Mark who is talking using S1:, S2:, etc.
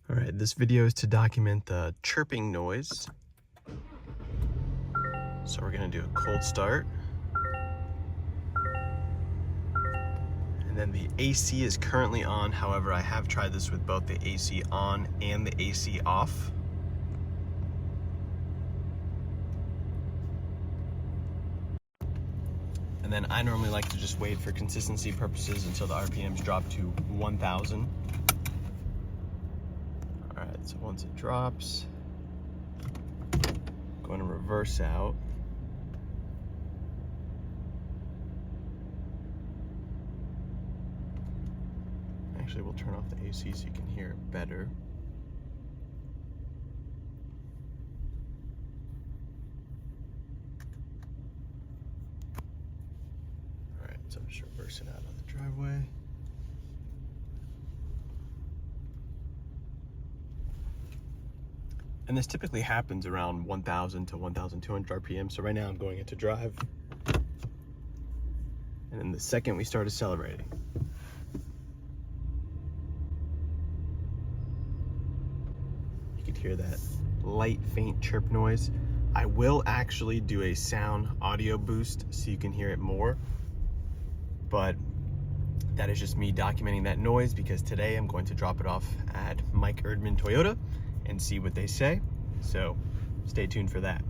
S1: All right, this video is to document the chirping noise. So we're gonna do a cold start. And then the AC is currently on. However, I have tried this with both the AC on and the AC off. And then I normally like to just wait for consistency purposes until the RPMs drop to 1,000. All right, so once it drops, I'm going to reverse out. Actually, we'll turn off the AC so you can hear it better. All right, so I'm just reversing out on the driveway. And this typically happens around 1,000 to 1,200 RPM. So right now I'm going into drive. And then the second we start accelerating, you could hear that light, faint chirp noise. I will actually do a sound audio boost so you can hear it more. But that is just me documenting that noise because today I'm going to drop it off at Mike Erdman Toyota and see what they say. So stay tuned for that.